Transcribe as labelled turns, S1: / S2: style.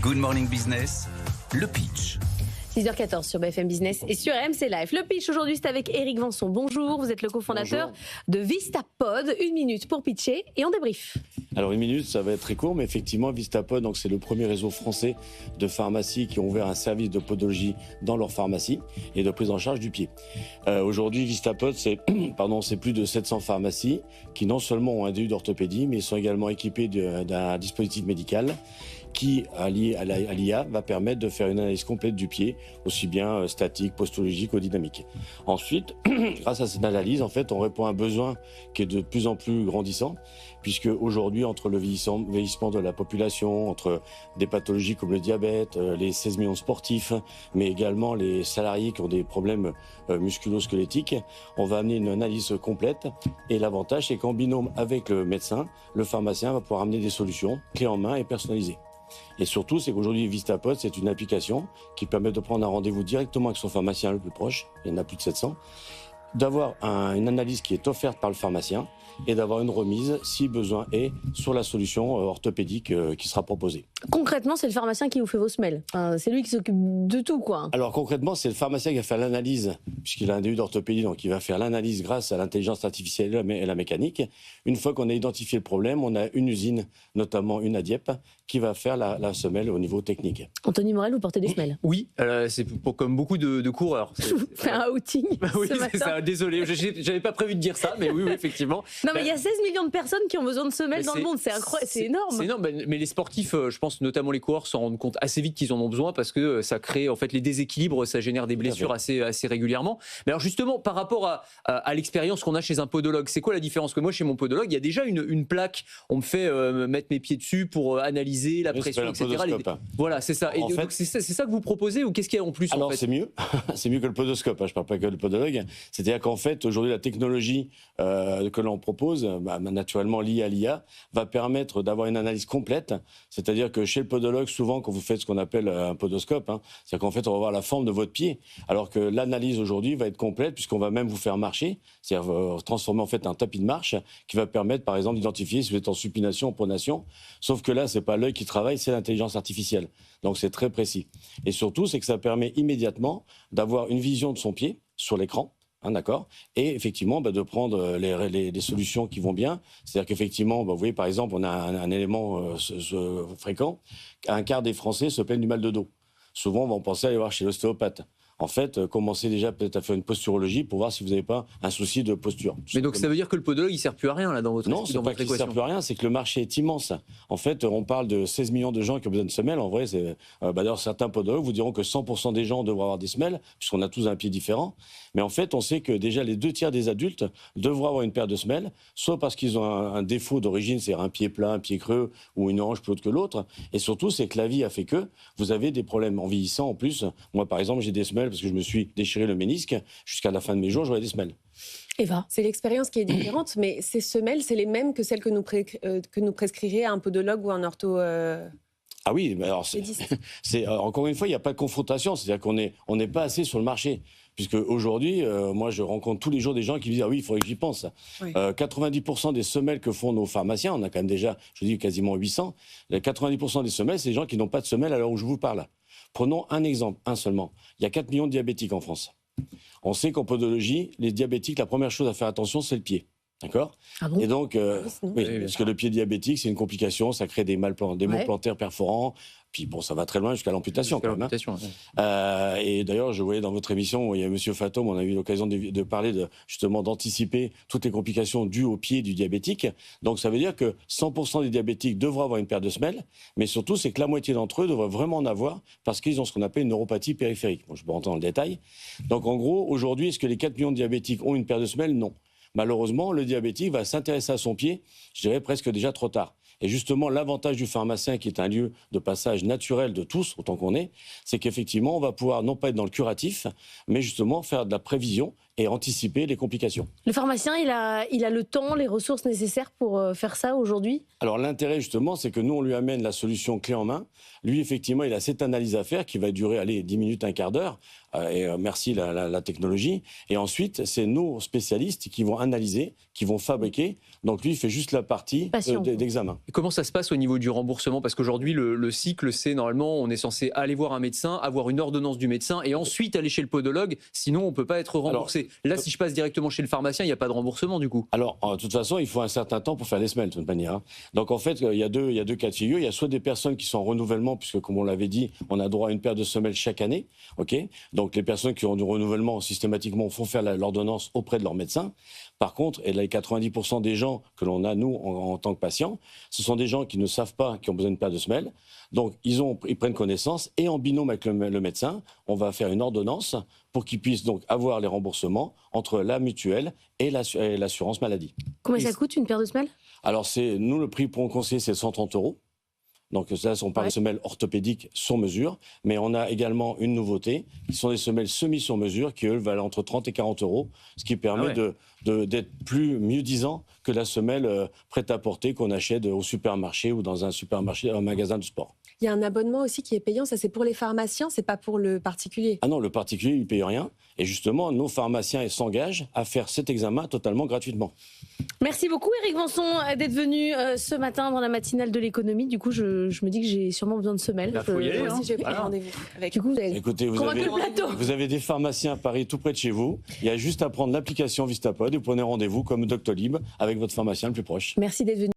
S1: Good Morning Business, le pitch.
S2: 6h14 sur BFM Business et sur RMC Live. Le pitch aujourd'hui, c'est avec Éric Vanson. Bonjour, vous êtes le cofondateur de Vistapod. 1 minute pour pitcher et on débrief.
S3: Alors 1 minute, ça va être très court, mais effectivement, Vistapod, donc c'est le premier réseau français de pharmacies qui ont ouvert un service de podologie dans leur pharmacie et de prise en charge du pied. Aujourd'hui, Vistapod, c'est plus de 700 pharmacies qui non seulement ont un DU d'orthopédie, mais sont également équipées d'un dispositif médical qui, allié à l'IA, va permettre de faire une analyse complète du pied, aussi bien statique, postologique ou dynamique. Ensuite, grâce à cette analyse, en fait, on répond à un besoin qui est de plus en plus grandissant, puisque aujourd'hui, entre le vieillissement de la population, entre des pathologies comme le diabète, les 16 millions de sportifs, mais également les salariés qui ont des problèmes musculo-squelettiques, on va amener une analyse complète. Et l'avantage, c'est qu'en binôme avec le médecin, le pharmacien va pouvoir amener des solutions clés en main et personnalisées. Et surtout, c'est qu'aujourd'hui, Vistapod, c'est une application qui permet de prendre un rendez-vous directement avec son pharmacien le plus proche, il y en a plus de 700, d'avoir une analyse qui est offerte par le pharmacien et d'avoir une remise, si besoin est, sur la solution orthopédique qui sera proposée.
S2: Concrètement, c'est le pharmacien qui vous fait vos semelles. C'est lui qui s'occupe de tout, quoi.
S3: Alors concrètement, c'est le pharmacien qui va faire l'analyse, puisqu'il a un DU d'orthopédie, donc il va faire l'analyse grâce à l'intelligence artificielle et la mécanique. Une fois qu'on a identifié le problème, on a une usine, notamment une à Dieppe, qui va faire la semelle au niveau technique.
S2: Anthony Morel, vous portez des semelles?
S4: Oui, c'est comme beaucoup de coureurs.
S2: Fait un outing.
S4: Oui,
S2: ce
S4: c'est
S2: matin.
S4: ça. Désolé, j'avais pas prévu de dire ça, mais oui, effectivement.
S2: Non, mais il y a 16 millions de personnes qui ont besoin de semelles dans le monde. C'est incroyable, c'est énorme.
S4: C'est énorme, mais les sportifs, je pense notamment les coureurs, s'en rendent compte assez vite qu'ils en ont besoin parce que ça crée en fait les déséquilibres, ça génère des blessures assez régulièrement. Mais alors justement, par rapport à l'expérience qu'on a chez un podologue, c'est quoi la différence? Que moi, chez mon podologue, il y a déjà une plaque, on me fait mettre mes pieds dessus pour analyser la pression, etc. Voilà, c'est ça. Et donc, c'est ça que vous proposez ou qu'est-ce qu'il y a en plus?
S3: Alors
S4: en fait
S3: c'est mieux, c'est mieux que le podoscope. Je parle pas que le podologue. C'est-à-dire qu'en fait, aujourd'hui, la technologie que l'on propose, naturellement liée à l'IA, va permettre d'avoir une analyse complète. C'est-à-dire que chez le podologue, souvent, quand vous faites ce qu'on appelle un podoscope, c'est-à-dire qu'en fait, on va voir la forme de votre pied, alors que l'analyse aujourd'hui va être complète puisqu'on va même vous faire marcher, c'est-à-dire transformer en fait un tapis de marche qui va permettre, par exemple, d'identifier si vous êtes en supination ou en pronation. Sauf que là, c'est pas l'œil qui travaille, c'est l'intelligence artificielle. Donc c'est très précis. Et surtout, c'est que ça permet immédiatement d'avoir une vision de son pied sur l'écran. D'accord. Et effectivement, de prendre les solutions qui vont bien. C'est-à-dire qu'effectivement, vous voyez, par exemple, on a un élément fréquent. Un quart des Français se plaignent du mal de dos. Souvent, on va en penser à aller voir chez l'ostéopathe. En fait, commencez déjà peut-être à faire une posturologie pour voir si vous n'avez pas un souci de posture.
S4: Mais donc ça veut dire que le podologue, il ne sert plus à rien là dans votre
S3: Non, c'est pas qu'il ne sert plus à rien, c'est que le marché est immense. En fait, on parle de 16 millions de gens qui ont besoin de semelles. En vrai, d'ailleurs, certains podologues vous diront que 100% des gens devraient avoir des semelles, puisqu'on a tous un pied différent. Mais en fait, on sait que déjà les 2 tiers des adultes devraient avoir une paire de semelles, soit parce qu'ils ont un défaut d'origine, c'est-à-dire un pied plat, un pied creux, ou une hanche plus haute que l'autre. Et surtout, c'est que la vie a fait que vous avez des problèmes en vieillissant en plus. Moi, par exemple, j'ai des semelles parce que je me suis déchiré le ménisque. Jusqu'à la fin de mes jours, j'aurai des semelles.
S2: Eva,
S5: c'est l'expérience qui est différente, mais ces semelles, c'est les mêmes que celles que nous prescrirait un podologue ou un ortho.
S3: Ah oui, mais alors encore une fois, il n'y a pas de confrontation. C'est-à-dire qu'on n'est pas assez sur le marché. Puisque aujourd'hui, moi, je rencontre tous les jours des gens qui me disent « Ah oui, il faudrait que j'y pense. Oui. » 90% des semelles que font nos pharmaciens, on a quand même déjà, je dis quasiment 800, 90% des semelles, c'est des gens qui n'ont pas de semelles à l'heure où je vous parle. Prenons un exemple, un seulement. Il y a 4 millions de diabétiques en France. On sait qu'en podologie, les diabétiques, la première chose à faire attention, c'est le pied. D'accord.
S2: Ah bon?
S3: Et donc, parce que le pied diabétique, c'est une complication, ça crée des maux plantaires perforants. Puis bon, ça va très loin jusqu'à l'amputation. Et d'ailleurs, je voyais dans votre émission, il y a M. Fatom, on a eu l'occasion de parler justement d'anticiper toutes les complications dues au pied du diabétique. Donc ça veut dire que 100% des diabétiques devraient avoir une paire de semelles, mais surtout, c'est que la moitié d'entre eux devraient vraiment en avoir parce qu'ils ont ce qu'on appelle une neuropathie périphérique. Bon, je ne peux pas rentrer dans le détail. Donc en gros, aujourd'hui, est-ce que les 4 millions de diabétiques ont une paire de semelles? Non. Malheureusement, le diabétique va s'intéresser à son pied, je dirais presque déjà trop tard. Et justement, l'avantage du pharmacien, qui est un lieu de passage naturel de tous, autant qu'on est, c'est qu'effectivement, on va pouvoir non pas être dans le curatif, mais justement faire de la prévision et anticiper les complications.
S2: Le pharmacien, il a le temps, les ressources nécessaires pour faire ça aujourd'hui?
S3: Alors l'intérêt justement, c'est que nous, on lui amène la solution clé en main. Lui, effectivement, il a cette analyse à faire qui va durer 10 minutes, un quart d'heure. Merci la technologie. Et ensuite, c'est nos spécialistes qui vont analyser, qui vont fabriquer. Donc lui, il fait juste la partie d'examen.
S4: Et comment ça se passe au niveau du remboursement? Parce qu'aujourd'hui, le cycle, c'est normalement, on est censé aller voir un médecin, avoir une ordonnance du médecin et ensuite aller chez le podologue. Sinon, on ne peut pas être remboursé. Là, si je passe directement chez le pharmacien, il n'y a pas de remboursement du coup.
S3: Alors, de toute façon, il faut un certain temps pour faire les semelles, de toute manière. Hein. Donc, en fait, il y a deux cas de figure. Il y a soit des personnes qui sont en renouvellement, puisque, comme on l'avait dit, on a droit à une paire de semelles chaque année. Donc, les personnes qui ont du renouvellement, systématiquement, font faire l'ordonnance auprès de leur médecin. Par contre, et là, les 90% des gens que l'on a, nous, en tant que patients, ce sont des gens qui ne savent pas qu'ils ont besoin d'une paire de semelles. Donc, ils prennent connaissance et en binôme avec le médecin, on va faire une ordonnance pour qu'ils puissent donc avoir les remboursements entre la mutuelle et l'assurance maladie.
S2: Combien ça coûte une paire de semelles?
S3: Alors, nous, le prix pour un conseiller, c'est 130 €. Donc ça, on parle de semelles orthopédiques sur mesure, mais on a également une nouveauté, qui sont des semelles semi sur mesure, qui eux valent entre 30 et 40 €, ce qui permet d'être mieux disant que la semelle prête à porter qu'on achète au supermarché ou dans un supermarché, un magasin de sport.
S5: Il y a un abonnement aussi qui est payant, ça c'est pour les pharmaciens, c'est pas pour le particulier.
S3: Ah non, le particulier, il ne paye rien. Et justement, nos pharmaciens s'engagent à faire cet examen totalement gratuitement.
S2: Merci beaucoup Éric Vanson d'être venu ce matin dans la matinale de l'économie. Du coup, je me dis que j'ai sûrement besoin de semelles.
S4: Faut y aller,
S5: Moi aussi j'ai pris rendez-vous avec.
S2: Du coup, vous avez
S3: Écoutez, vous avez des pharmaciens à Paris tout près de chez vous. Il y a juste à prendre l'application Vistapod et vous prenez rendez-vous comme Doctolib avec votre pharmacien le plus proche.
S2: Merci d'être venu.